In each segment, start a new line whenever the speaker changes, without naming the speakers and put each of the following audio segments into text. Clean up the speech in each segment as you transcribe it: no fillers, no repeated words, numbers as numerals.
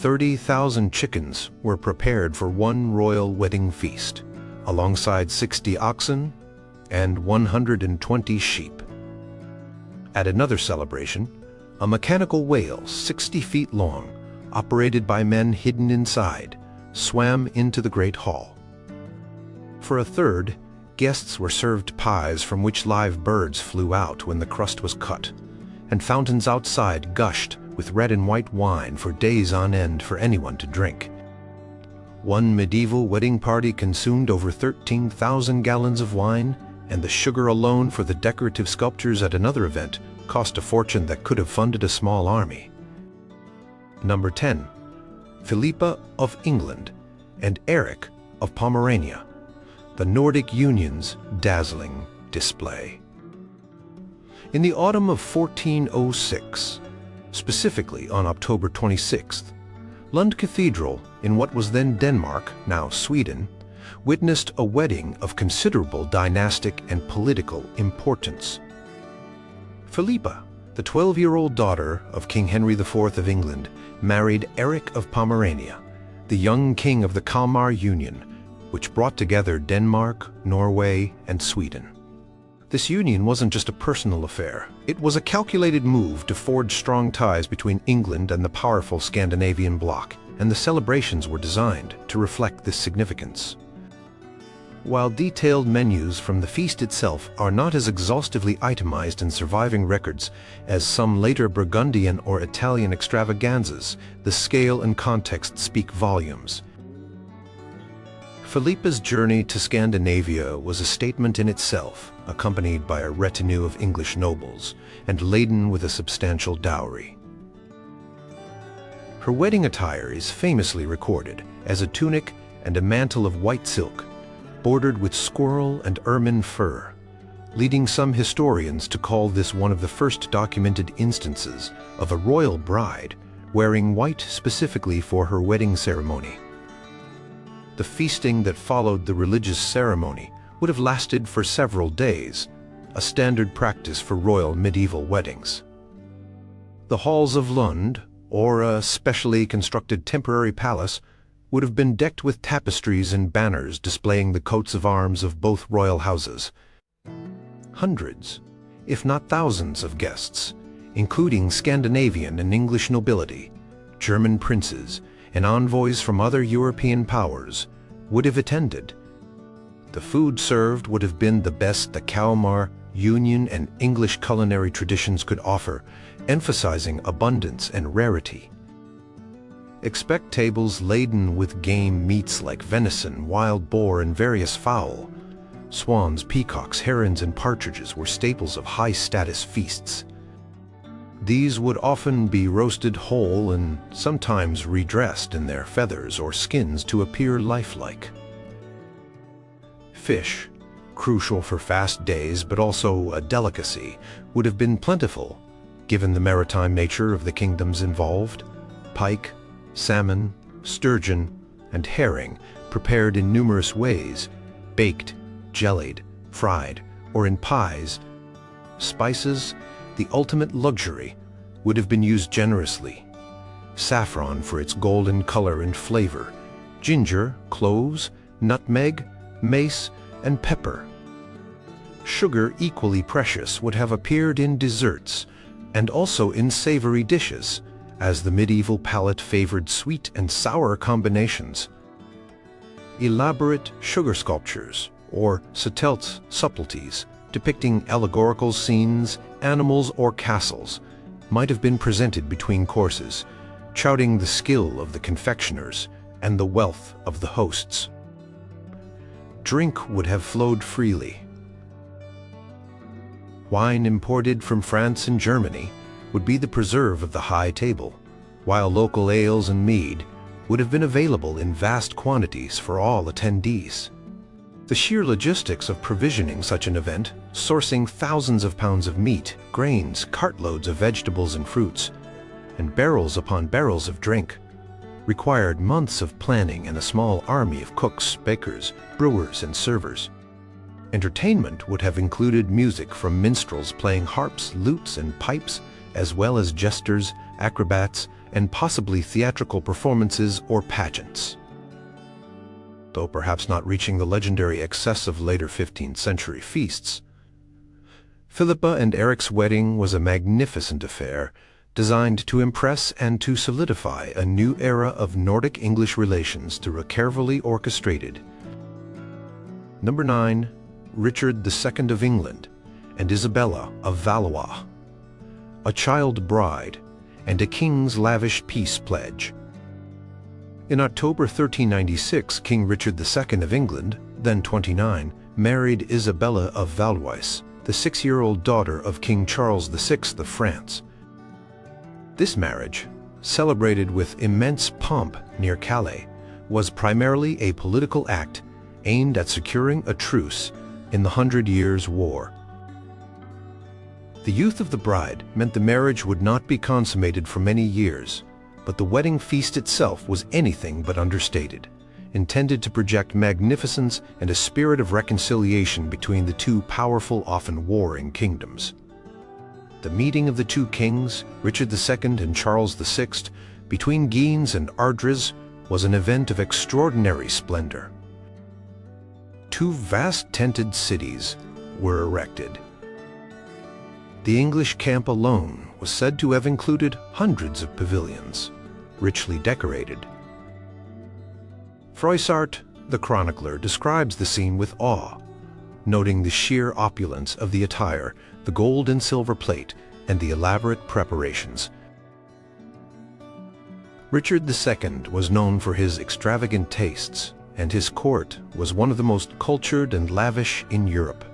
30,000 chickens were prepared for one royal wedding feast, alongside 60 oxen and 120 sheep. At another celebration, a mechanical whale 60 feet long, operated by men hidden inside, swam into the Great Hall. For a third, guests were served pies from which live birds flew out when the crust was cut, and fountains outside gushed with red and white wine for days on end for anyone to drink. One medieval wedding party consumed over 13,000 gallons of wine, and the sugar alone for the decorative sculptures at another event cost a fortune that could have funded a small army. Number 10. Philippa of England and Eric of Pomerania, the Nordic Union's dazzling display. In the autumn of 1406, specifically on October 26th, Lund Cathedral, in what was then Denmark, now Sweden, witnessed a wedding of considerable dynastic and political importance. Philippa, the 12-year-old daughter of King Henry IV of England, married Eric of Pomerania, the young king of the Kalmar Union, which brought together Denmark, Norway, and Sweden. This union wasn't just a personal affair. It was a calculated move to forge strong ties between England and the powerful Scandinavian bloc, and the celebrations were designed to reflect this significance. While detailed menus from the feast itself are not as exhaustively itemized in surviving records as some later Burgundian or Italian extravaganzas, the scale and context speak volumes. Philippa's journey to Scandinavia was a statement in itself, accompanied by a retinue of English nobles and laden with a substantial dowry. Her wedding attire is famously recorded as a tunic and a mantle of white silk, bordered with squirrel and ermine fur, leading some historians to call this one of the first documented instances of a royal bride wearing white specifically for her wedding ceremony. The feasting that followed the religious ceremony would have lasted for several days, a standard practice for royal medieval weddings. The halls of Lund, or a specially constructed temporary palace, would have been decked with tapestries and banners displaying the coats of arms of both royal houses. Hundreds, if not thousands of guests, including Scandinavian and English nobility, German princes, and envoys from other European powers, would have attended. The food served would have been the best the Kalmar Union and English culinary traditions could offer, emphasizing abundance and rarity. Expect tables laden with game meats like venison, wild boar, and various fowl. Swans, peacocks, herons, and partridges were staples of high-status feasts. These would often be roasted whole and sometimes redressed in their feathers or skins to appear lifelike. Fish, crucial for fast days but also a delicacy, would have been plentiful, given the maritime nature of the kingdoms involved. Pike, salmon, sturgeon, and herring prepared in numerous ways, baked, jellied, fried, or in pies. Spices, the ultimate luxury, would have been used generously. Saffron for its golden color and flavor, ginger, cloves, nutmeg, mace, and pepper. Sugar, equally precious, would have appeared in desserts and also in savory dishes, as the medieval palate favored sweet and sour combinations. Elaborate sugar sculptures, or sateltes, subtleties, depicting allegorical scenes, animals, or castles, might have been presented between courses, touting the skill of the confectioners and the wealth of the hosts. Drink would have flowed freely. Wine imported from France and Germany would be the preserve of the high table, while local ales and mead would have been available in vast quantities for all attendees. The sheer logistics of provisioning such an event, sourcing thousands of pounds of meat, grains, cartloads of vegetables and fruits, and barrels upon barrels of drink, required months of planning and a small army of cooks, bakers, brewers, and servers. Entertainment would have included music from minstrels playing harps, lutes, and pipes, as well as jesters, acrobats, and possibly theatrical performances or pageants. Though perhaps not reaching the legendary excess of later 15th century feasts, Philippa and Eric's wedding was a magnificent affair designed to impress and to solidify a new era of Nordic-English relations through a carefully orchestrated. Number 9. Richard II of England and Isabella of Valois, a child bride and a king's lavish peace pledge. In October 1396, King Richard II of England, then 29, married Isabella of Valois, the 6-year-old daughter of King Charles VI of France. This marriage, celebrated with immense pomp near Calais, was primarily a political act aimed at securing a truce in the 100 Years' War. The youth of the bride meant the marriage would not be consummated for many years, but the wedding feast itself was anything but understated, intended to project magnificence and a spirit of reconciliation between the two powerful, often warring kingdoms. The meeting of the two kings, Richard II and Charles VI, between Guines and Ardres, was an event of extraordinary splendor. Two vast tented cities were erected. The English camp alone was said to have included hundreds of pavilions, richly decorated. Froissart, the chronicler, describes the scene with awe, noting the sheer opulence of the attire, the gold and silver plate, and the elaborate preparations. Richard II was known for his extravagant tastes, and his court was one of the most cultured and lavish in Europe.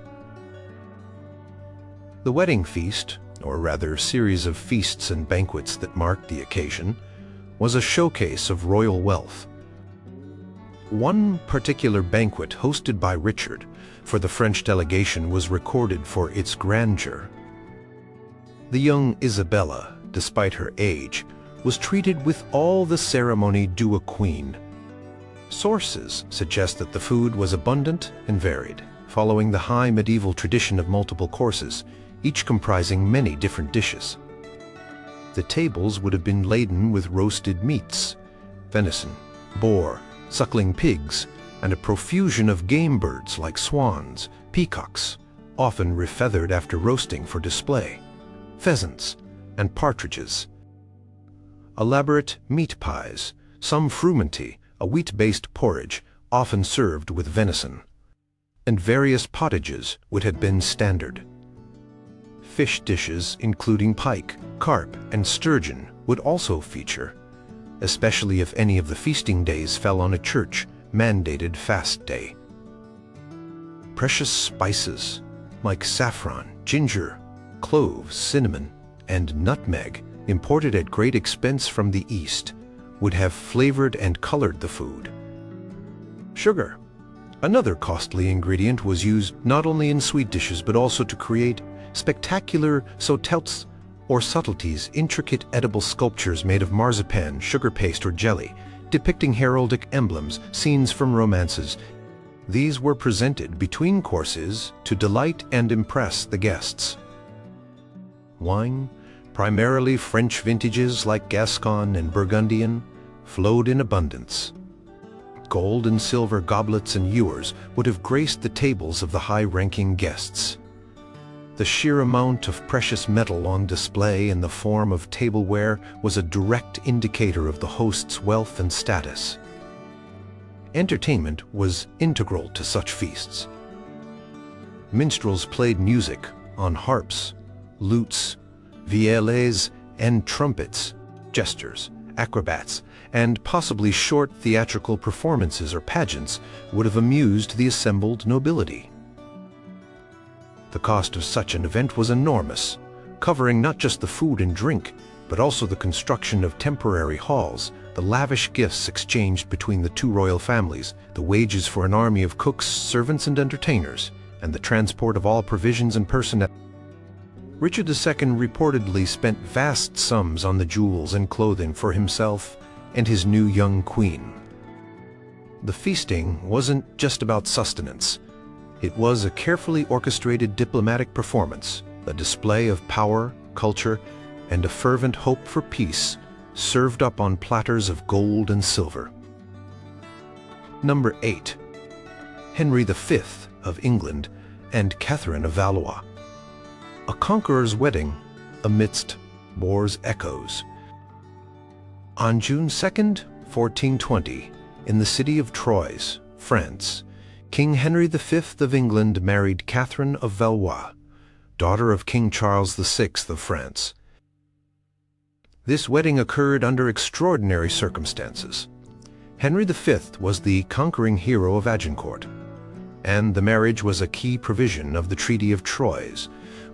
The wedding feast, or rather series of feasts and banquets that marked the occasion, was a showcase of royal wealth. One particular banquet hosted by Richard for the French delegation was recorded for its grandeur. The young Isabella, despite her age, was treated with all the ceremony due a queen. Sources suggest that the food was abundant and varied, following the high medieval tradition of multiple courses, each comprising many different dishes. The tables would have been laden with roasted meats, venison, boar, suckling pigs, and a profusion of game birds like swans, peacocks, often refeathered after roasting for display, pheasants, and partridges. Elaborate meat pies, some frumenty, a wheat-based porridge, often served with venison, and various pottages would have been standard. Fish dishes, including pike, carp, and sturgeon, would also feature, especially if any of the feasting days fell on a church-mandated fast day. Precious spices, like saffron, ginger, cloves, cinnamon, and nutmeg, imported at great expense from the East, would have flavored and colored the food. Sugar, another costly ingredient, was used not only in sweet dishes but also to create spectacular sautelts or subtleties, intricate edible sculptures made of marzipan, sugar paste, or jelly, depicting heraldic emblems, scenes from romances. These were presented between courses to delight and impress the guests. Wine, primarily French vintages like Gascon and Burgundian, flowed in abundance. Gold and silver goblets and ewers would have graced the tables of the high-ranking guests. The sheer amount of precious metal on display in the form of tableware was a direct indicator of the host's wealth and status. Entertainment was integral to such feasts. Minstrels played music on harps, lutes, violes, and trumpets. Jesters, acrobats, and possibly short theatrical performances or pageants would have amused the assembled nobility. The cost of such an event was enormous, covering not just the food and drink, but also the construction of temporary halls, the lavish gifts exchanged between the two royal families, the wages for an army of cooks, servants, and entertainers, and the transport of all provisions and personnel. Richard II reportedly spent vast sums on the jewels and clothing for himself and his new young queen. The feasting wasn't just about sustenance. It was a carefully orchestrated diplomatic performance, a display of power, culture, and a fervent hope for peace served up on platters of gold and silver. Number 8. Henry V of England and Catherine of Valois. A conqueror's wedding amidst war's echoes. On June 2nd, 1420, in the city of Troyes, France, King Henry V of England married Catherine of Valois, daughter of King Charles VI of France. This wedding occurred under extraordinary circumstances. Henry V was the conquering hero of Agincourt, and the marriage was a key provision of the Treaty of Troyes,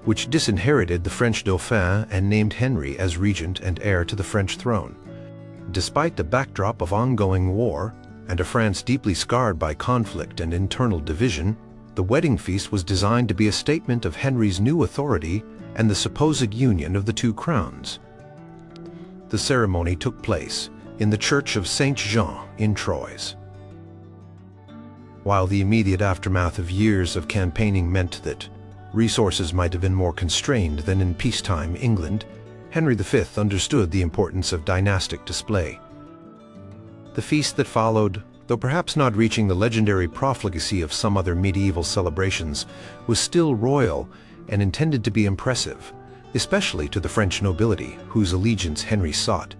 which disinherited the French Dauphin and named Henry as regent and heir to the French throne. Despite the backdrop of ongoing war and a France deeply scarred by conflict and internal division, the wedding feast was designed to be a statement of Henry's new authority and the supposed union of the two crowns. The ceremony took place in the Church of Saint Jean in Troyes. While the immediate aftermath of years of campaigning meant that resources might have been more constrained than in peacetime England, Henry V understood the importance of dynastic display. The feast that followed, though perhaps not reaching the legendary profligacy of some other medieval celebrations, was still royal and intended to be impressive, especially to the French nobility, whose allegiance Henry sought.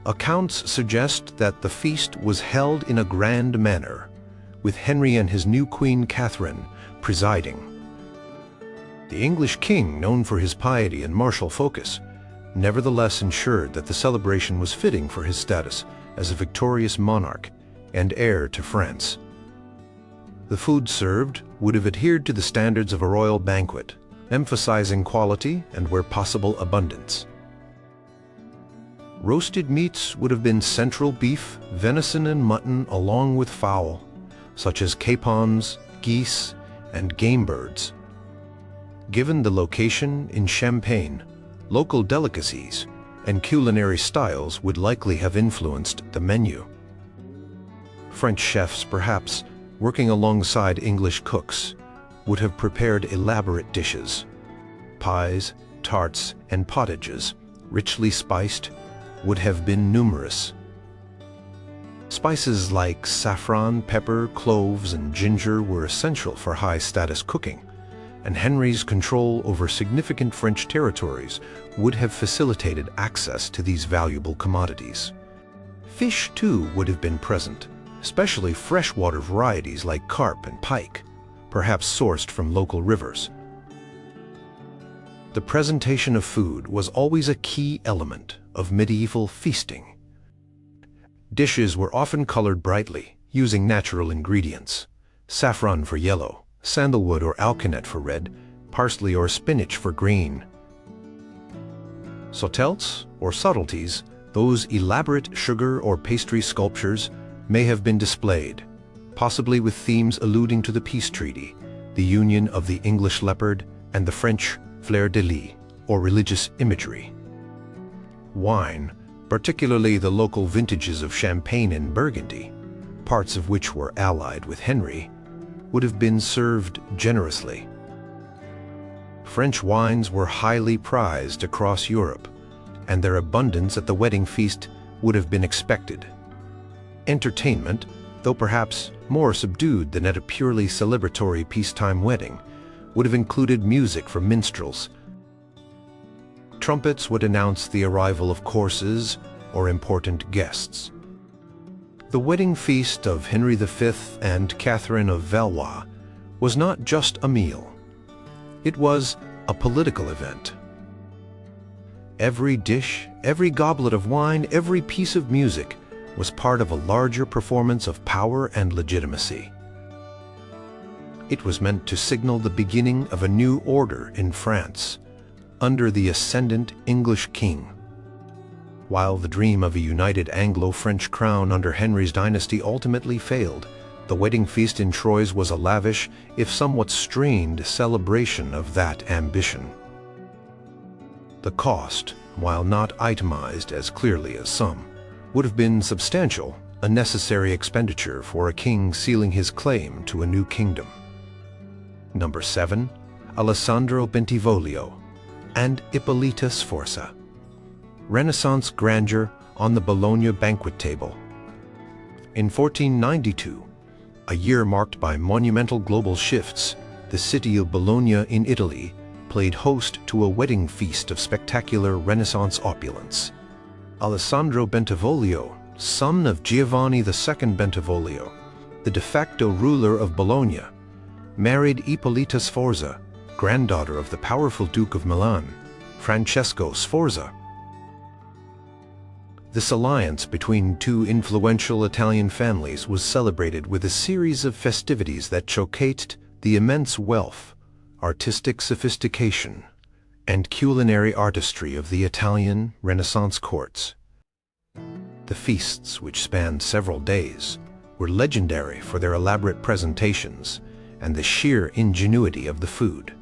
Accounts suggest that the feast was held in a grand manner, with Henry and his new queen Catherine presiding. The English king, known for his piety and martial focus, nevertheless ensured that the celebration was fitting for his status as a victorious monarch and heir to France. The food served would have adhered to the standards of a royal banquet, emphasizing quality and, where possible, abundance. Roasted meats would have been central beef, venison, and mutton, along with fowl, such as capons, geese, and game birds. Given the location in Champagne, local delicacies and culinary styles would likely have influenced the menu. French chefs, perhaps working alongside English cooks, would have prepared elaborate dishes. Pies, tarts, and pottages, richly spiced, would have been numerous. Spices like saffron, pepper, cloves, and ginger were essential for high-status cooking, and Henry's control over significant French territories would have facilitated access to these valuable commodities. Fish, too, would have been present, especially freshwater varieties like carp and pike, perhaps sourced from local rivers. The presentation of food was always a key element of medieval feasting. Dishes were often colored brightly, using natural ingredients: saffron for yellow, sandalwood or alkanet for red, parsley or spinach for green. Sautelts, or subtleties, those elaborate sugar or pastry sculptures, may have been displayed, possibly with themes alluding to the peace treaty, the union of the English leopard and the French fleur-de-lis, or religious imagery. Wine, particularly the local vintages of Champagne and Burgundy, parts of which were allied with Henry, would have been served generously. French wines were highly prized across Europe, and their abundance at the wedding feast would have been expected. Entertainment, though perhaps more subdued than at a purely celebratory peacetime wedding, would have included music from minstrels. Trumpets would announce the arrival of courses or important guests. The wedding feast of Henry V and Catherine of Valois was not just a meal. It was a political event. Every dish, every goblet of wine, every piece of music was part of a larger performance of power and legitimacy. It was meant to signal the beginning of a new order in France, under the ascendant English king. While the dream of a united Anglo-French crown under Henry's dynasty ultimately failed, the wedding feast in Troyes was a lavish, if somewhat strained, celebration of that ambition. The cost, while not itemized as clearly as some, would have been substantial, a necessary expenditure for a king sealing his claim to a new kingdom. Number 7. Alessandro Bentivoglio and Ippolita Sforza. Renaissance grandeur on the Bologna banquet table. In 1492, a year marked by monumental global shifts, the city of Bologna in Italy played host to a wedding feast of spectacular Renaissance opulence. Alessandro Bentivoglio, son of Giovanni II Bentivoglio, the de facto ruler of Bologna, married Ippolita Sforza, granddaughter of the powerful Duke of Milan, Francesco Sforza. This alliance between two influential Italian families was celebrated with a series of festivities that showcased the immense wealth, artistic sophistication, and culinary artistry of the Italian Renaissance courts. The feasts, which spanned several days, were legendary for their elaborate presentations and the sheer ingenuity of the food.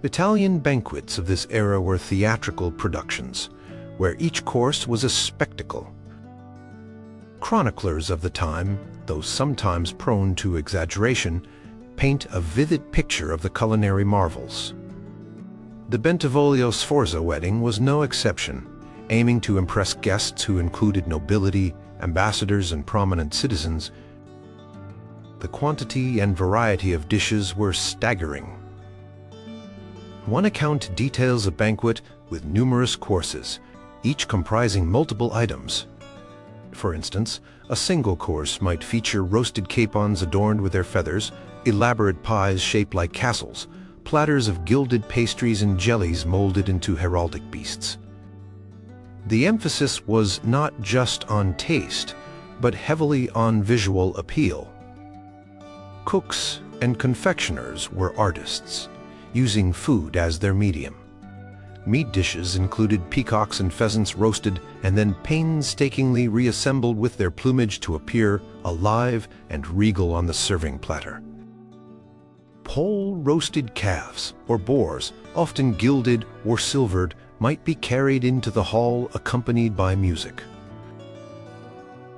Italian banquets of this era were theatrical productions, where each course was a spectacle. Chroniclers of the time, though sometimes prone to exaggeration, paint a vivid picture of the culinary marvels. The Bentivoglio Sforza wedding was no exception, aiming to impress guests who included nobility, ambassadors, and prominent citizens. The quantity and variety of dishes were staggering. One account details a banquet with numerous courses, each comprising multiple items. For instance, a single course might feature roasted capons adorned with their feathers, elaborate pies shaped like castles, platters of gilded pastries and jellies molded into heraldic beasts. The emphasis was not just on taste, but heavily on visual appeal. Cooks and confectioners were artists, using food as their medium. Meat dishes included peacocks and pheasants roasted and then painstakingly reassembled with their plumage to appear alive and regal on the serving platter. Whole roasted calves or boars, often gilded or silvered, might be carried into the hall accompanied by music.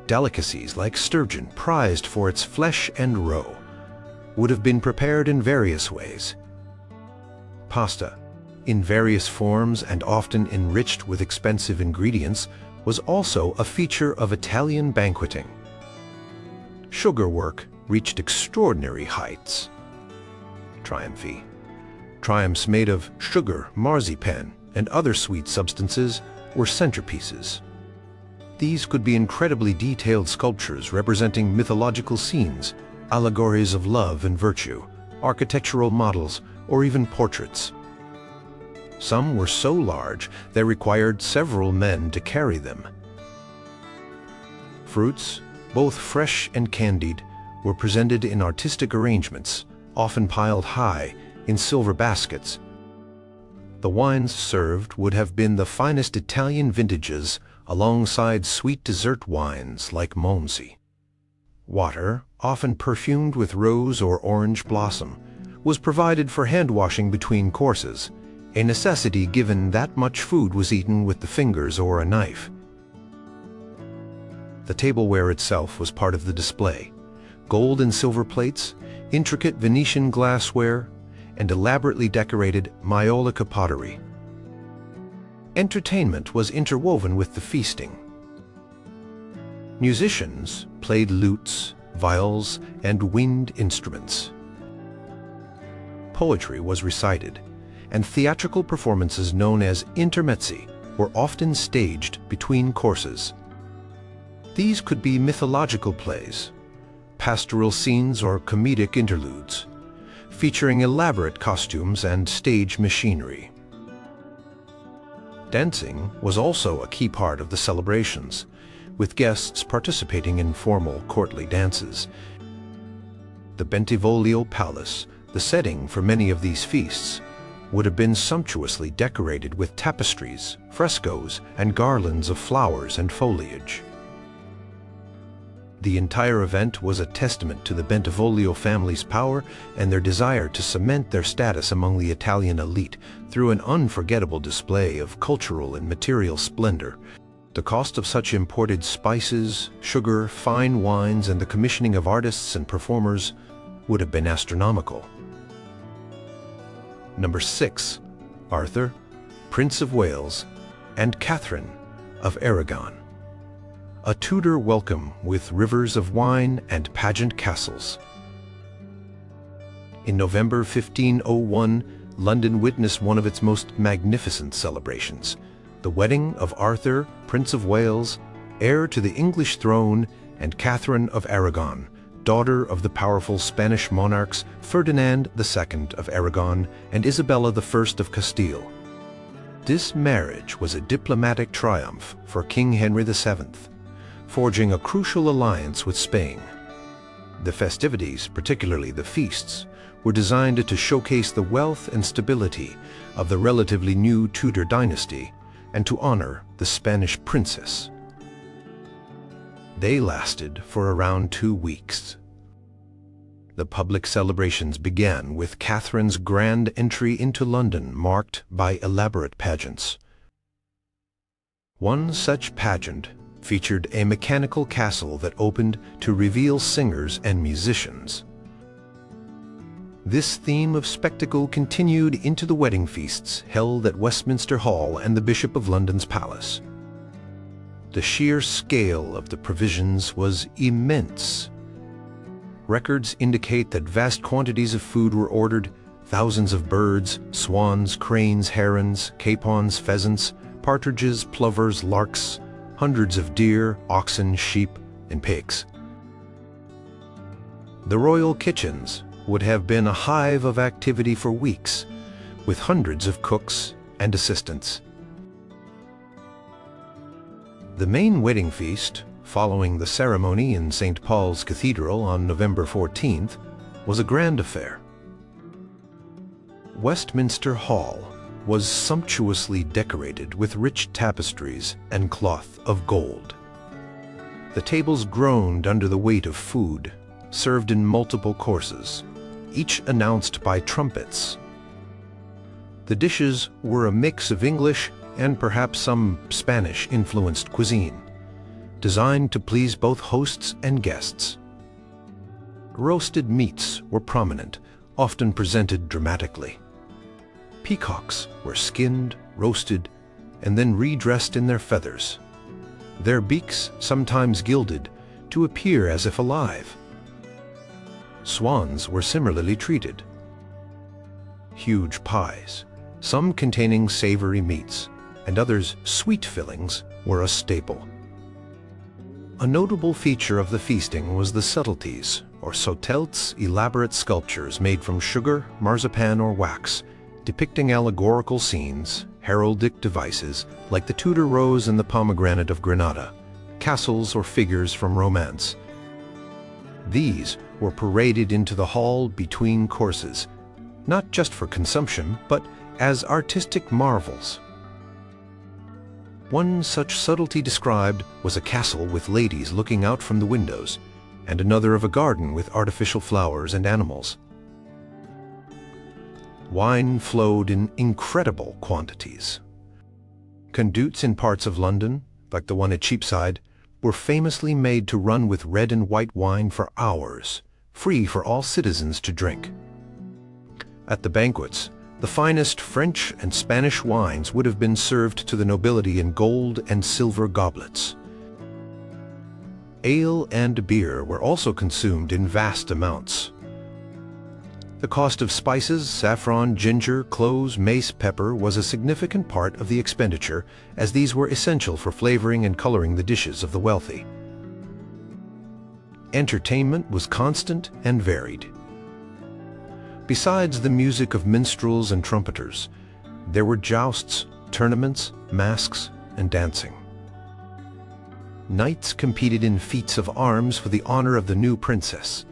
Delicacies like sturgeon, prized for its flesh and roe, would have been prepared in various ways. Pasta, in various forms and often enriched with expensive ingredients, was also a feature of Italian banqueting. Sugar work reached extraordinary heights. Triumphs made of sugar, marzipan, and other sweet substances were centerpieces. These could be incredibly detailed sculptures representing mythological scenes, allegories of love and virtue, architectural models, or even portraits. Some were so large they required several men to carry them. Fruits, both fresh and candied, were presented in artistic arrangements, often piled high in silver baskets. The wines served would have been the finest Italian vintages alongside sweet dessert wines like Monsi. Water, often perfumed with rose or orange blossom, was provided for hand washing between courses, a necessity given that much food was eaten with the fingers or a knife. The tableware itself was part of the display. Gold and silver plates, intricate Venetian glassware, and elaborately decorated maiolica pottery. Entertainment was interwoven with the feasting. Musicians played lutes, viols, and wind instruments. Poetry was recited, and theatrical performances known as intermezzi were often staged between courses. These could be mythological plays, pastoral scenes, or comedic interludes, featuring elaborate costumes and stage machinery. Dancing was also a key part of the celebrations, with guests participating in formal courtly dances. The Bentivoglio Palace, the setting for many of these feasts, would have been sumptuously decorated with tapestries, frescoes, and garlands of flowers and foliage. The entire event was a testament to the Bentivoglio family's power and their desire to cement their status among the Italian elite through an unforgettable display of cultural and material splendor. The cost of such imported spices, sugar, fine wines, and the commissioning of artists and performers would have been astronomical. Number 6. Arthur, Prince of Wales, and Catherine of Aragon. A Tudor welcome with rivers of wine and pageant castles. In November 1501, London witnessed one of its most magnificent celebrations, the wedding of Arthur, Prince of Wales, heir to the English throne, and Catherine of Aragon, daughter of the powerful Spanish monarchs Ferdinand II of Aragon and Isabella I of Castile. This marriage was a diplomatic triumph for King Henry VII, forging a crucial alliance with Spain. The festivities, particularly the feasts, were designed to showcase the wealth and stability of the relatively new Tudor dynasty and to honor the Spanish princess. They lasted for around 2 weeks. The public celebrations began with Catherine's grand entry into London, marked by elaborate pageants. One such pageant featured a mechanical castle that opened to reveal singers and musicians. This theme of spectacle continued into the wedding feasts held at Westminster Hall and the Bishop of London's palace. The sheer scale of the provisions was immense. Records indicate that vast quantities of food were ordered, thousands of birds, swans, cranes, herons, capons, pheasants, partridges, plovers, larks, hundreds of deer, oxen, sheep, and pigs. The royal kitchens would have been a hive of activity for weeks, with hundreds of cooks and assistants. The main wedding feast, following the ceremony in St. Paul's Cathedral on November 14th, was a grand affair. Westminster Hall was sumptuously decorated with rich tapestries and cloth of gold. The tables groaned under the weight of food, served in multiple courses, each announced by trumpets. The dishes were a mix of English and perhaps some Spanish-influenced cuisine, designed to please both hosts and guests. Roasted meats were prominent, often presented dramatically. Peacocks were skinned, roasted, and then redressed in their feathers, their beaks sometimes gilded to appear as if alive. Swans were similarly treated. Huge pies, some containing savory meats, and others sweet fillings, were a staple. A notable feature of the feasting was the subtleties, or sauteltes, elaborate sculptures made from sugar, marzipan, or wax, depicting allegorical scenes, heraldic devices like the Tudor rose and the pomegranate of Granada, castles or figures from romance. These were paraded into the hall between courses, not just for consumption, but as artistic marvels. One such subtlety described was a castle with ladies looking out from the windows, and another of a garden with artificial flowers and animals. Wine flowed in incredible quantities. Conduits in parts of London, like the one at Cheapside, were famously made to run with red and white wine for hours, free for all citizens to drink. At the banquets, the finest French and Spanish wines would have been served to the nobility in gold and silver goblets. Ale and beer were also consumed in vast amounts. The cost of spices, saffron, ginger, cloves, mace, pepper was a significant part of the expenditure, as these were essential for flavoring and coloring the dishes of the wealthy. Entertainment was constant and varied. Besides the music of minstrels and trumpeters, there were jousts, tournaments, masks, and dancing. Knights competed in feats of arms for the honor of the new princess.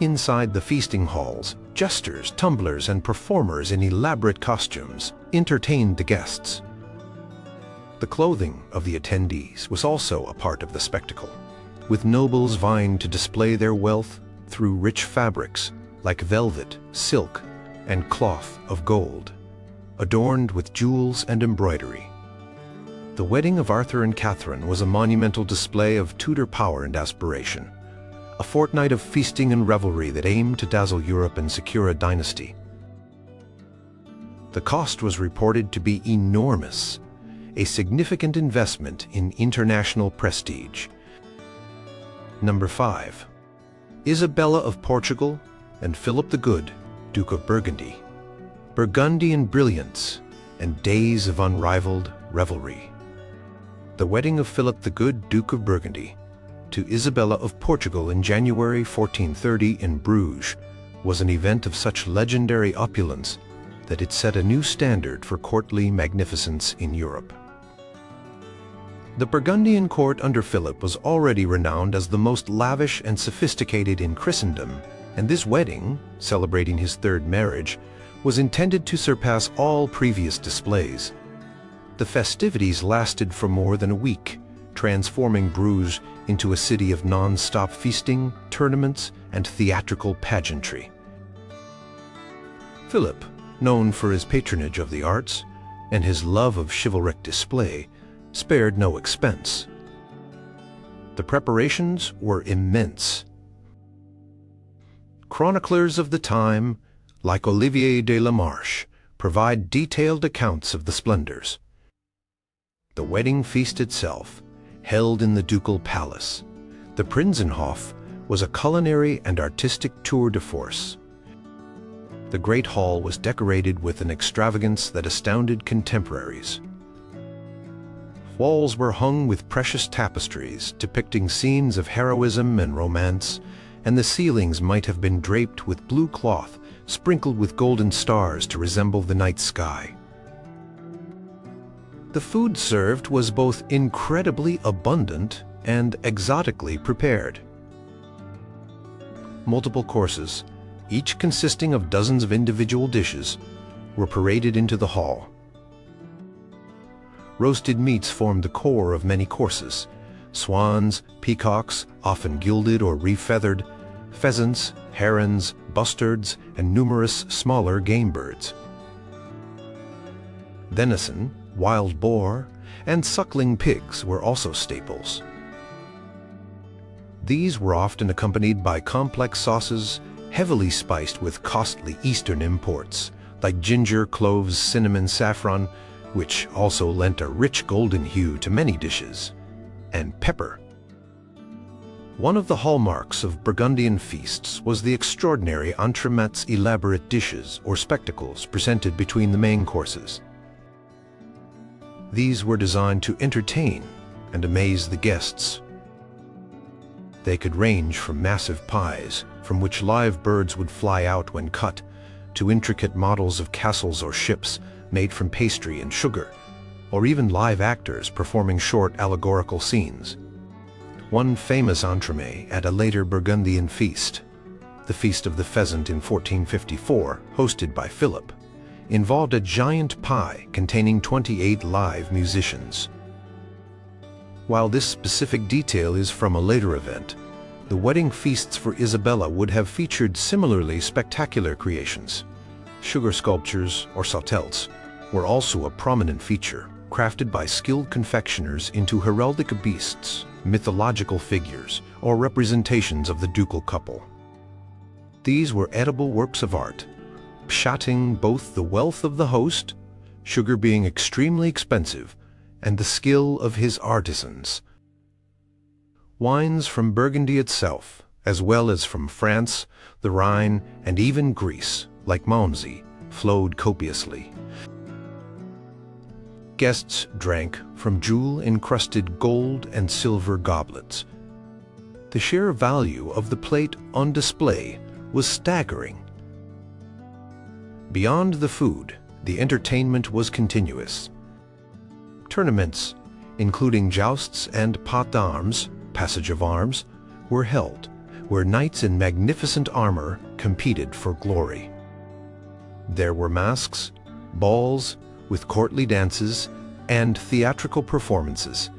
Inside the feasting halls, jesters, tumblers, and performers in elaborate costumes entertained the guests. The clothing of the attendees was also a part of the spectacle, with nobles vying to display their wealth through rich fabrics like velvet, silk, and cloth of gold, adorned with jewels and embroidery. The wedding of Arthur and Catherine was a monumental display of Tudor power and aspiration, a fortnight of feasting and revelry that aimed to dazzle Europe and secure a dynasty. The cost was reported to be enormous, a significant investment in international prestige. Number 5. Isabella of Portugal and Philip the Good, Duke of Burgundy. Burgundian brilliance and days of unrivaled revelry. The wedding of Philip the Good, Duke of Burgundy, to Isabella of Portugal in January 1430 in Bruges was an event of such legendary opulence that it set a new standard for courtly magnificence in Europe. The Burgundian court under Philip was already renowned as the most lavish and sophisticated in Christendom, and this wedding, celebrating his third marriage, was intended to surpass all previous displays. The festivities lasted for more than a week, transforming Bruges into a city of non-stop feasting, tournaments, and theatrical pageantry. Philip, known for his patronage of the arts and his love of chivalric display, spared no expense. The preparations were immense. Chroniclers of the time, like Olivier de la Marche, provide detailed accounts of the splendors. The wedding feast itself, held in the ducal palace, the Prinzenhof, was a culinary and artistic tour de force. The great hall was decorated with an extravagance that astounded contemporaries. Walls were hung with precious tapestries depicting scenes of heroism and romance, and the ceilings might have been draped with blue cloth sprinkled with golden stars to resemble the night sky. The food served was both incredibly abundant and exotically prepared. Multiple courses, each consisting of dozens of individual dishes, were paraded into the hall. Roasted meats formed the core of many courses: swans, peacocks, often gilded or refeathered, pheasants, herons, bustards, and numerous smaller game birds. Venison, wild boar, and suckling pigs were also staples. These were often accompanied by complex sauces, heavily spiced with costly Eastern imports, like ginger, cloves, cinnamon, saffron, which also lent a rich golden hue to many dishes, and pepper. One of the hallmarks of Burgundian feasts was the extraordinary entremet's elaborate dishes or spectacles presented between the main courses. These were designed to entertain and amaze the guests. They could range from massive pies, from which live birds would fly out when cut, to intricate models of castles or ships made from pastry and sugar, or even live actors performing short allegorical scenes. One famous entremet at a later Burgundian feast, the Feast of the Pheasant in 1454, hosted by Philip, involved a giant pie containing 28 live musicians. While this specific detail is from a later event, the wedding feasts for Isabella would have featured similarly spectacular creations. Sugar sculptures, or sautelts, were also a prominent feature, crafted by skilled confectioners into heraldic beasts, mythological figures, or representations of the ducal couple. These were edible works of art, showing both the wealth of the host, sugar being extremely expensive, and the skill of his artisans. Wines from Burgundy itself, as well as from France, the Rhine, and even Greece, like Malmsey, flowed copiously. Guests drank from jewel-encrusted gold and silver goblets. The sheer value of the plate on display was staggering. Beyond the food, the entertainment was continuous. Tournaments, including jousts and pas d'armes, passage of arms, were held, where knights in magnificent armor competed for glory. There were masques, balls, with courtly dances, and theatrical performances.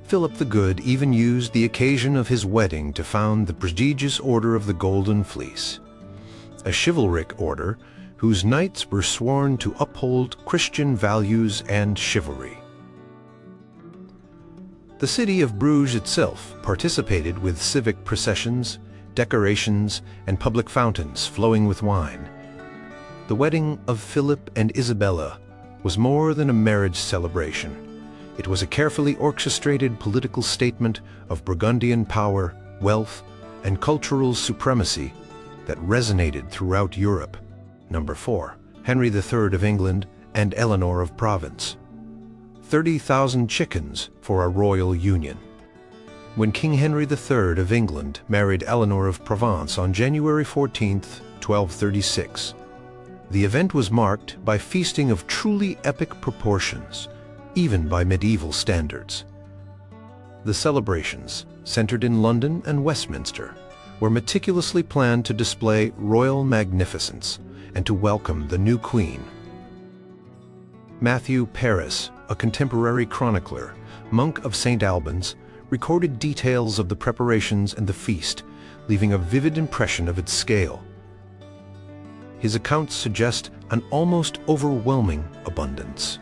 Philip the Good even used the occasion of his wedding to found the prestigious Order of the Golden Fleece, a chivalric order whose knights were sworn to uphold Christian values and chivalry. The city of Bruges itself participated with civic processions, decorations, and public fountains flowing with wine. The wedding of Philip and Isabella was more than a marriage celebration. It was a carefully orchestrated political statement of Burgundian power, wealth, and cultural supremacy that resonated throughout Europe. Number 4. Henry III of England and Eleanor of Provence. 30,000 chickens for a royal union. When King Henry III of England married Eleanor of Provence on January 14, 1236, the event was marked by feasting of truly epic proportions, even by medieval standards. The celebrations, centered in London and Westminster, were meticulously planned to display royal magnificence and to welcome the new queen. Matthew Paris, a contemporary chronicler, monk of St. Albans, recorded details of the preparations and the feast, leaving a vivid impression of its scale. His accounts suggest an almost overwhelming abundance.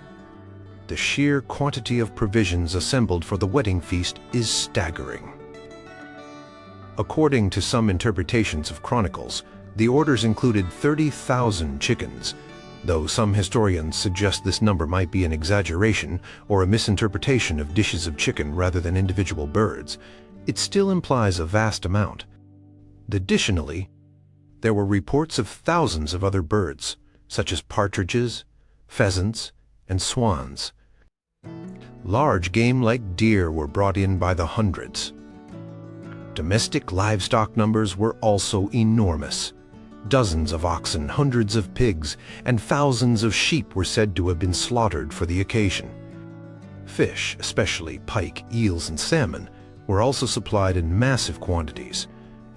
The sheer quantity of provisions assembled for the wedding feast is staggering. According to some interpretations of chronicles, the orders included 30,000 chickens, though some historians suggest this number might be an exaggeration or a misinterpretation of dishes of chicken rather than individual birds. It still implies a vast amount. Additionally, there were reports of thousands of other birds, such as partridges, pheasants, and swans. Large game like deer were brought in by the hundreds. Domestic livestock numbers were also enormous. Dozens of oxen, hundreds of pigs, and thousands of sheep were said to have been slaughtered for the occasion. Fish, especially pike, eels, and salmon, were also supplied in massive quantities,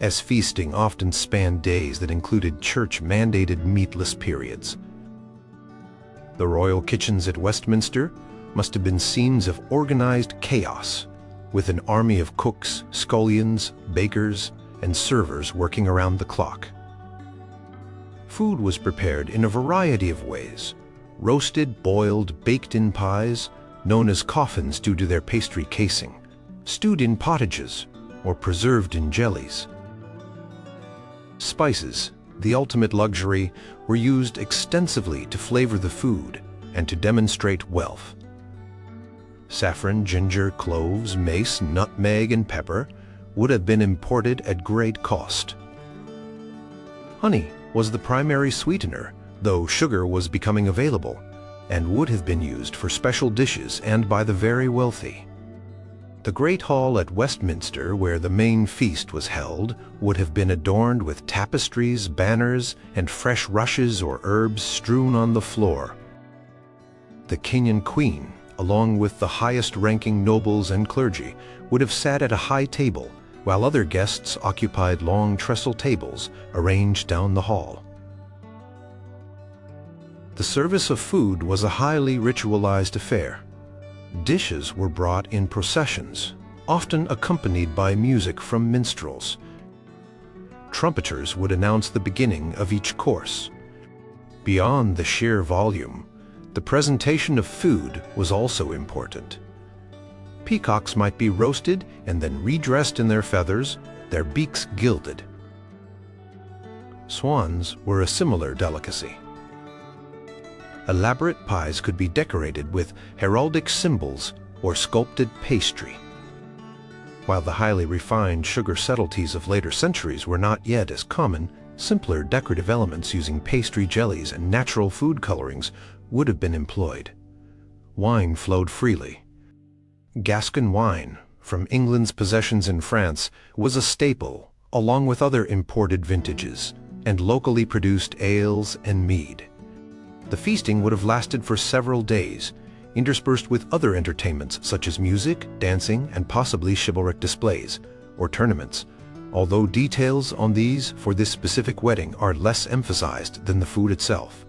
as feasting often spanned days that included church-mandated meatless periods. The royal kitchens at Westminster must have been scenes of organized chaos, with an army of cooks, scullions, bakers, and servers working around the clock. Food was prepared in a variety of ways: roasted, boiled, baked-in pies, known as coffins due to their pastry casing, stewed in pottages, or preserved in jellies. Spices, the ultimate luxury, were used extensively to flavor the food and to demonstrate wealth. Saffron, ginger, cloves, mace, nutmeg, and pepper would have been imported at great cost. Honey was the primary sweetener, though sugar was becoming available and would have been used for special dishes and by the very wealthy. The Great Hall at Westminster, where the main feast was held, would have been adorned with tapestries, banners, and fresh rushes or herbs strewn on the floor. The king and queen, along with the highest-ranking nobles and clergy, would have sat at a high table, while other guests occupied long trestle tables arranged down the hall. The service of food was a highly ritualized affair. Dishes were brought in processions, often accompanied by music from minstrels. Trumpeters would announce the beginning of each course. Beyond the sheer volume, the presentation of food was also important. Peacocks might be roasted and then redressed in their feathers, their beaks gilded. Swans were a similar delicacy. Elaborate pies could be decorated with heraldic symbols or sculpted pastry. While the highly refined sugar subtleties of later centuries were not yet as common, simpler decorative elements using pastry jellies and natural food colorings would have been employed. Wine flowed freely. Gascon wine, from England's possessions in France, was a staple, along with other imported vintages, and locally produced ales and mead. The feasting would have lasted for several days, interspersed with other entertainments such as music, dancing, and possibly chivalric displays, or tournaments, although details on these for this specific wedding are less emphasized than the food itself.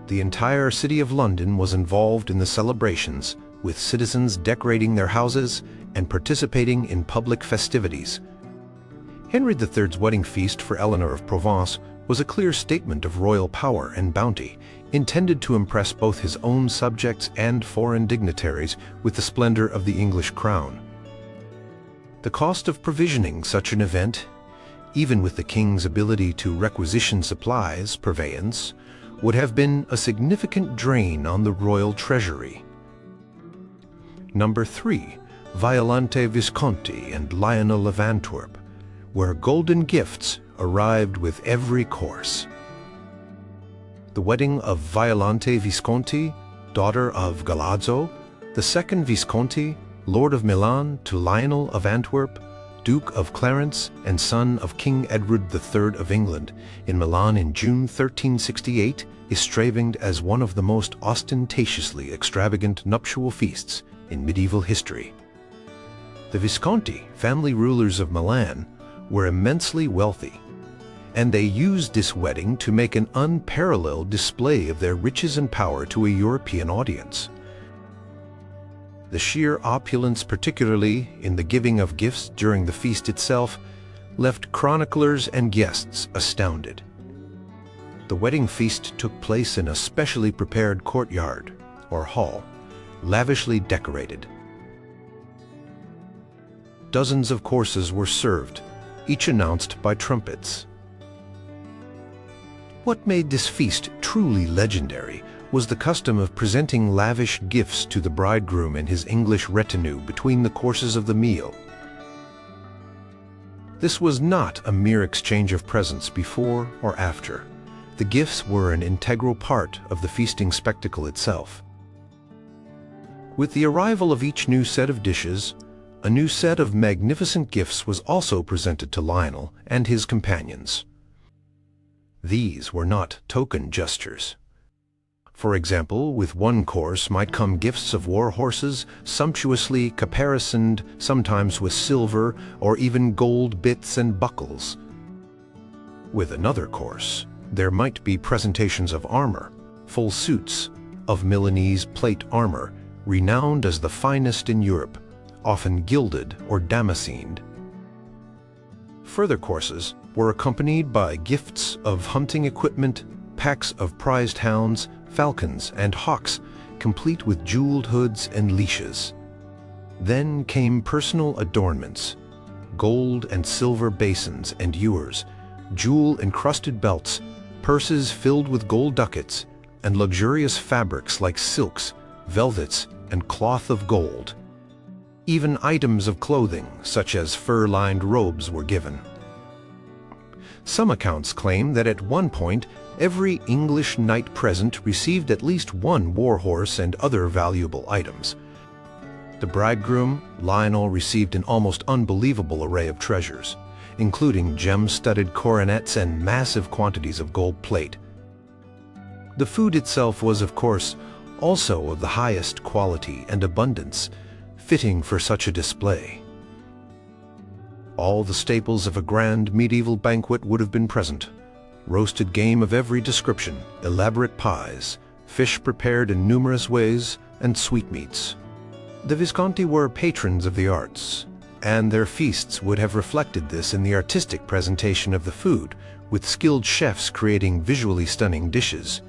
The entire city of London was involved in the celebrations, with citizens decorating their houses and participating in public festivities. Henry III's wedding feast for Eleanor of Provence was a clear statement of royal power and bounty, intended to impress both his own subjects and foreign dignitaries with the splendor of the English crown. The cost of provisioning such an event, even with the king's ability to requisition supplies, purveyance, would have been a significant drain on the royal treasury. Number 3. Violante Visconti and Lionel of Antwerp, where golden gifts arrived with every course. The wedding of Violante Visconti, daughter of Galazzo, the second Visconti, Lord of Milan, to Lionel of Antwerp, Duke of Clarence and son of King Edward III of England, in Milan in June 1368, is stravinged as one of the most ostentatiously extravagant nuptial feasts in medieval history. The Visconti, family rulers of Milan, were immensely wealthy, and they used this wedding to make an unparalleled display of their riches and power to a European audience. The sheer opulence, particularly in the giving of gifts during the feast itself, left chroniclers and guests astounded. The wedding feast took place in a specially prepared courtyard, or hall, lavishly decorated. Dozens of courses were served, each announced by trumpets. What made this feast truly legendary was the custom of presenting lavish gifts to the bridegroom and his English retinue between the courses of the meal. This was not a mere exchange of presents before or after. The gifts were an integral part of the feasting spectacle itself. With the arrival of each new set of dishes, a new set of magnificent gifts was also presented to Lionel and his companions. These were not token gestures. For example, with one course might come gifts of war horses, sumptuously caparisoned, sometimes with silver or even gold bits and buckles. With another course, there might be presentations of armor, full suits, of Milanese plate armor, renowned as the finest in Europe, often gilded or damascened. Further courses were accompanied by gifts of hunting equipment, packs of prized hounds, falcons, and hawks, complete with jeweled hoods and leashes. Then came personal adornments, gold and silver basins and ewers, jewel-encrusted belts, purses filled with gold ducats, and luxurious fabrics like silks, velvets, and cloth of gold. Even items of clothing, such as fur-lined robes, were given. Some accounts claim that at one point, every English knight present received at least one war horse and other valuable items. The bridegroom, Lionel, received an almost unbelievable array of treasures, including gem-studded coronets and massive quantities of gold plate. The food itself was, of course, also of the highest quality and abundance, fitting for such a display. All the staples of a grand medieval banquet would have been present: roasted game of every description, elaborate pies, fish prepared in numerous ways, and sweetmeats. The Visconti were patrons of the arts, and their feasts would have reflected this in the artistic presentation of the food, with skilled chefs creating visually stunning dishes.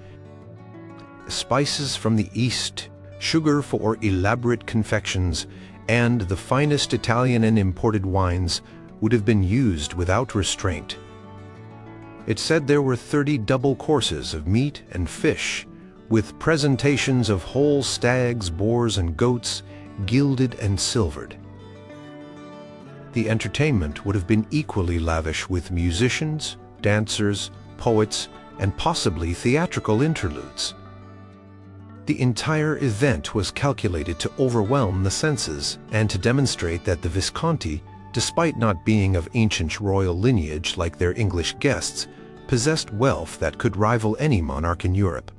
Spices from the East, sugar for elaborate confections, and the finest Italian and imported wines would have been used without restraint. It said there were 30 double courses of meat and fish, with presentations of whole stags, boars, and goats, gilded and silvered. The entertainment would have been equally lavish, with musicians, dancers, poets, and possibly theatrical interludes. The entire event was calculated to overwhelm the senses and to demonstrate that the Visconti, despite not being of ancient royal lineage like their English guests, possessed wealth that could rival any monarch in Europe.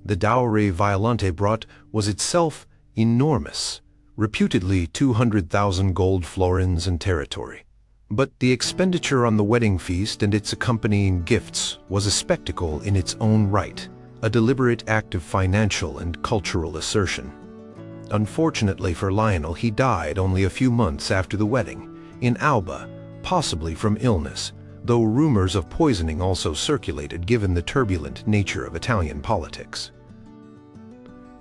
The dowry Violante brought was itself enormous, reputedly 200,000 gold florins in territory. But the expenditure on the wedding feast and its accompanying gifts was a spectacle in its own right, a deliberate act of financial and cultural assertion. Unfortunately for Lionel, he died only a few months after the wedding, in Alba, possibly from illness, though rumors of poisoning also circulated given the turbulent nature of Italian politics.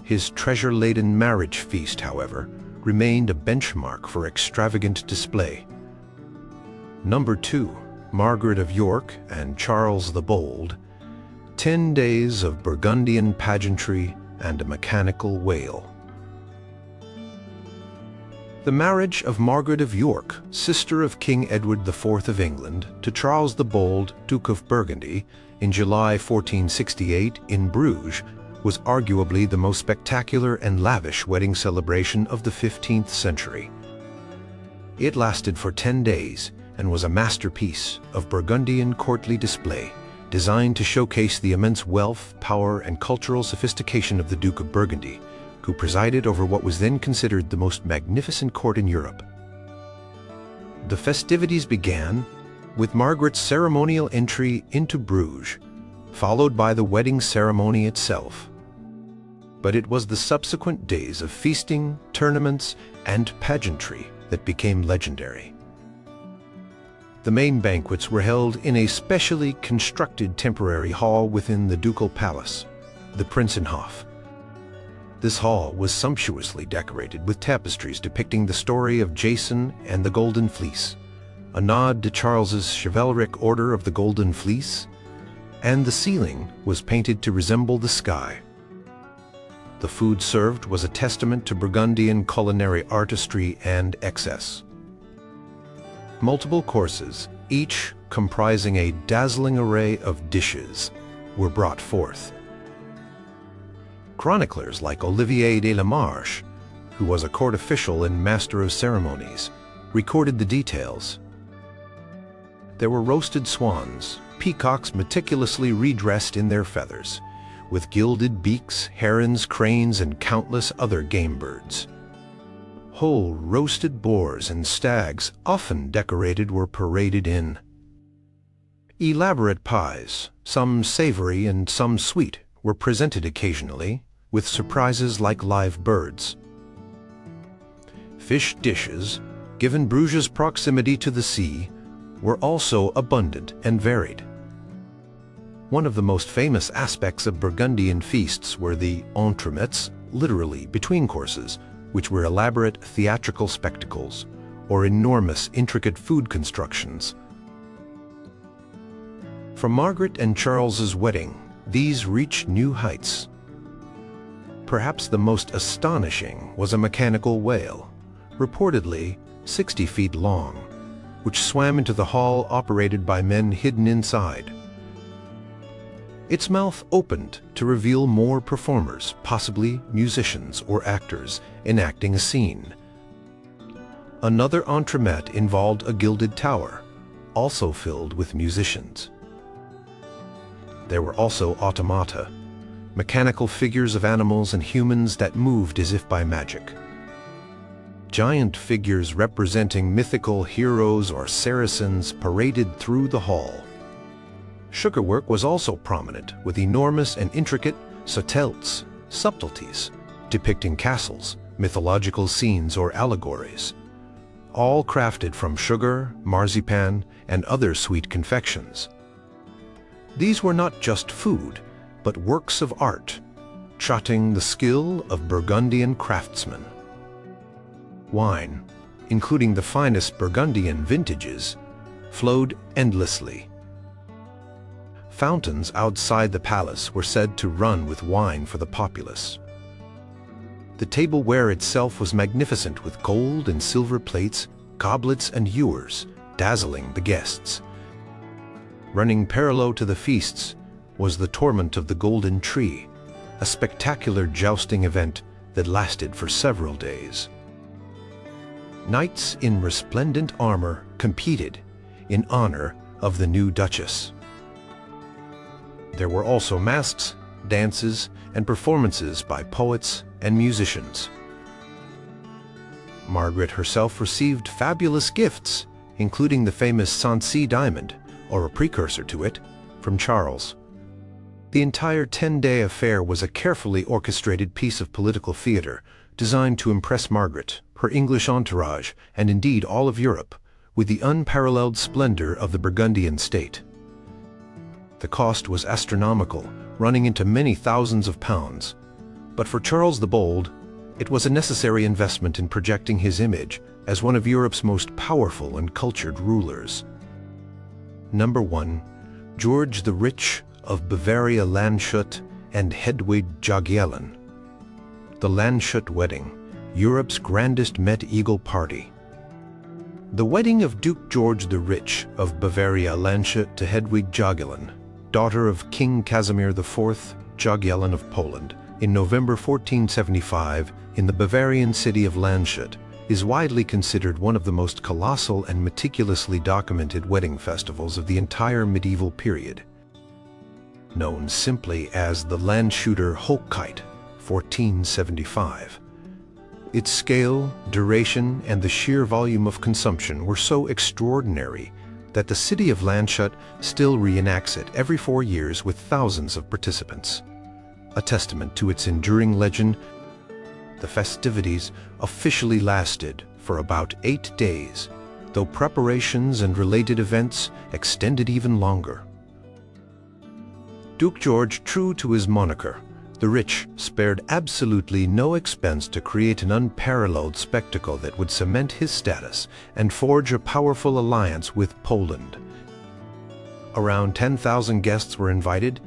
His treasure-laden marriage feast, however, remained a benchmark for extravagant display. Number 2, Margaret of York and Charles the Bold. 10 days of Burgundian pageantry and a mechanical wail. The marriage of Margaret of York, sister of King Edward IV of England, to Charles the Bold, Duke of Burgundy, in July 1468 in Bruges, was arguably the most spectacular and lavish wedding celebration of the 15th century. It lasted for 10 days and was a masterpiece of Burgundian courtly display, designed to showcase the immense wealth, power, and cultural sophistication of the Duke of Burgundy, who presided over what was then considered the most magnificent court in Europe. The festivities began with Margaret's ceremonial entry into Bruges, followed by the wedding ceremony itself. But it was the subsequent days of feasting, tournaments, and pageantry that became legendary. The main banquets were held in a specially constructed temporary hall within the ducal palace, the Prinsenhof. This hall was sumptuously decorated with tapestries depicting the story of Jason and the Golden Fleece, a nod to Charles's chivalric Order of the Golden Fleece, and the ceiling was painted to resemble the sky. The food served was a testament to Burgundian culinary artistry and excess. Multiple courses, each comprising a dazzling array of dishes, were brought forth. Chroniclers like Olivier de la Marche, who was a court official and master of ceremonies, recorded the details. There were roasted swans, peacocks meticulously redressed in their feathers, with gilded beaks, herons, cranes, and countless other game birds. Whole roasted boars and stags, often decorated, were paraded in. Elaborate pies, some savory and some sweet, were presented occasionally, with surprises like live birds. Fish dishes, given Bruges' proximity to the sea, were also abundant and varied. One of the most famous aspects of Burgundian feasts were the entremets, literally between courses, which were elaborate theatrical spectacles, or enormous intricate food constructions. From Margaret and Charles's wedding, these reached new heights. Perhaps the most astonishing was a mechanical whale, reportedly 60 feet long, which swam into the hall operated by men hidden inside. Its mouth opened to reveal more performers, possibly musicians or actors, enacting a scene. Another entremet involved a gilded tower, also filled with musicians. There were also automata, mechanical figures of animals and humans that moved as if by magic. Giant figures representing mythical heroes or Saracens paraded through the hall. Sugarwork was also prominent, with enormous and intricate sautelts, subtleties, depicting castles, mythological scenes, or allegories, all crafted from sugar, marzipan, and other sweet confections. These were not just food, but works of art, trotting the skill of Burgundian craftsmen. Wine, including the finest Burgundian vintages, flowed endlessly. Fountains outside the palace were said to run with wine for the populace. The tableware itself was magnificent, with gold and silver plates, goblets, and ewers, dazzling the guests. Running parallel to the feasts was the Tournament of the Golden Tree, a spectacular jousting event that lasted for several days. Knights in resplendent armor competed in honor of the new Duchess. There were also masks, dances, and performances by poets and musicians. Margaret herself received fabulous gifts, including the famous Sancy diamond, or a precursor to it, from Charles. The entire 10-day affair was a carefully orchestrated piece of political theater designed to impress Margaret, her English entourage, and indeed all of Europe, with the unparalleled splendor of the Burgundian state. The cost was astronomical, running into many thousands of pounds, but for Charles the Bold, it was a necessary investment in projecting his image as one of Europe's most powerful and cultured rulers. Number 1. George the Rich of Bavaria Landshut and Hedwig Jagiellon. The Landshut wedding, Europe's grandest medieval party. The wedding of Duke George the Rich of Bavaria Landshut to Hedwig Jagiellon, daughter of King Casimir IV Jagiellon of Poland, in November 1475 in the Bavarian city of Landshut, is widely considered one of the most colossal and meticulously documented wedding festivals of the entire medieval period. Known simply as the Landshuter Hochzeit, 1475. Its scale, duration, and the sheer volume of consumption were so extraordinary that the city of Landshut still reenacts it every 4 years with thousands of participants. A testament to its enduring legend, the festivities officially lasted for about 8 days, though preparations and related events extended even longer. Duke George, true to his moniker, the Rich, spared absolutely no expense to create an unparalleled spectacle that would cement his status and forge a powerful alliance with Poland. Around 10,000 guests were invited,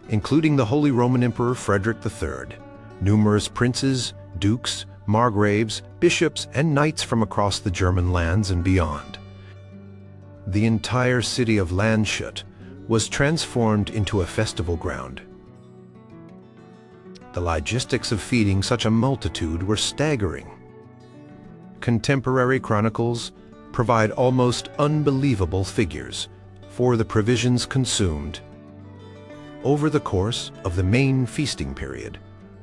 including the Holy Roman Emperor Frederick III, numerous princes, dukes, margraves, bishops, and knights from across the German lands and beyond. The entire city of Landshut was transformed into a festival ground. The logistics of feeding such a multitude were staggering. Contemporary chronicles provide almost unbelievable figures for the provisions consumed. Over the course of the main feasting period,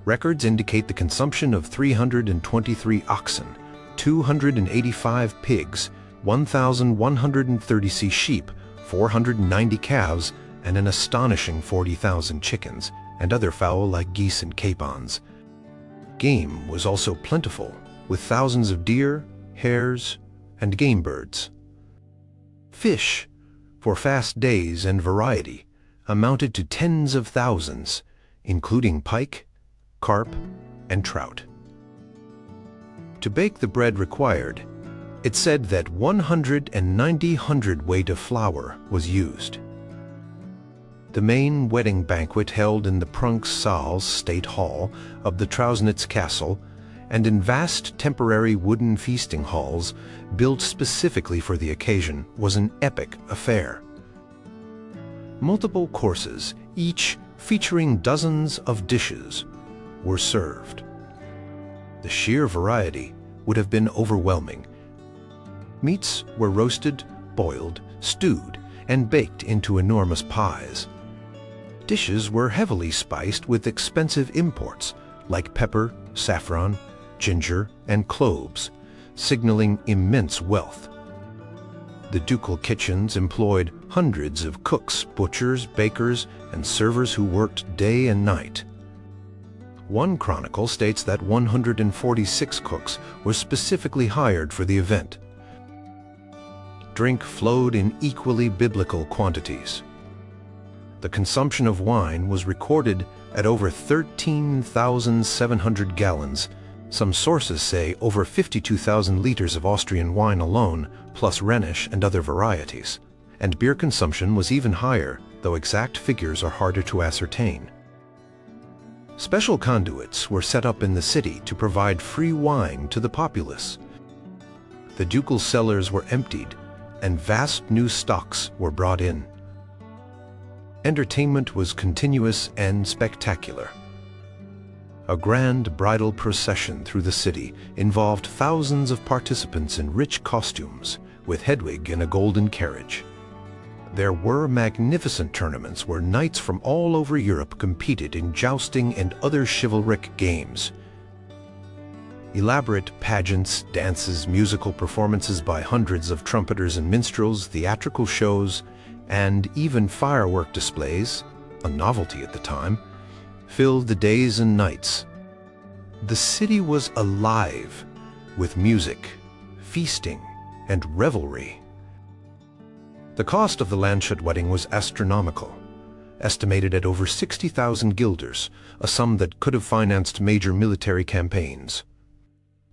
records indicate the consumption of 323 oxen, 285 pigs, 1,130 sheep, 490 calves, and an astonishing 40,000 chickens, and other fowl like geese and capons. Game was also plentiful, with thousands of deer, hares, and game birds. Fish, for fast days and variety, amounted to tens of thousands, including pike, carp, and trout. To bake the bread required, it said that 190 hundredweight of flour was used. The main wedding banquet held in the Prunksaal State Hall of the Trausnitz Castle and in vast temporary wooden feasting halls built specifically for the occasion was an epic affair. Multiple courses, each featuring dozens of dishes, were served. The sheer variety would have been overwhelming. Meats were roasted, boiled, stewed, and baked into enormous pies. Dishes were heavily spiced with expensive imports like pepper, saffron, ginger, and cloves, signaling immense wealth. The ducal kitchens employed hundreds of cooks, butchers, bakers, and servers who worked day and night. One chronicle states that 146 cooks were specifically hired for the event. Drink flowed in equally biblical quantities. The consumption of wine was recorded at over 13,700 gallons. Some sources say over 52,000 liters of Austrian wine alone, plus Rhenish and other varieties. And beer consumption was even higher, though exact figures are harder to ascertain. Special conduits were set up in the city to provide free wine to the populace. The ducal cellars were emptied, and vast new stocks were brought in. Entertainment was continuous and spectacular. A grand bridal procession through the city involved thousands of participants in rich costumes, with Hedwig in a golden carriage. There were magnificent tournaments where knights from all over Europe competed in jousting and other chivalric games. Elaborate pageants, dances, musical performances by hundreds of trumpeters and minstrels, theatrical shows, and even firework displays, a novelty at the time, filled the days and nights. The city was alive with music, feasting, and revelry. The cost of the Landshut wedding was astronomical, estimated at over 60,000 guilders, a sum that could have financed major military campaigns.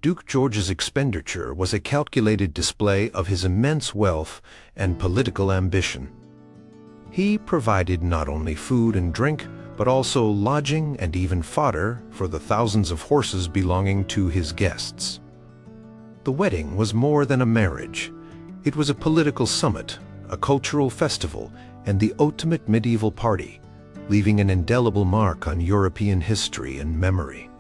Duke George's expenditure was a calculated display of his immense wealth and political ambition. He provided not only food and drink, but also lodging and even fodder for the thousands of horses belonging to his guests. The wedding was more than a marriage. It was a political summit, a cultural festival, and the ultimate medieval party, leaving an indelible mark on European history and memory.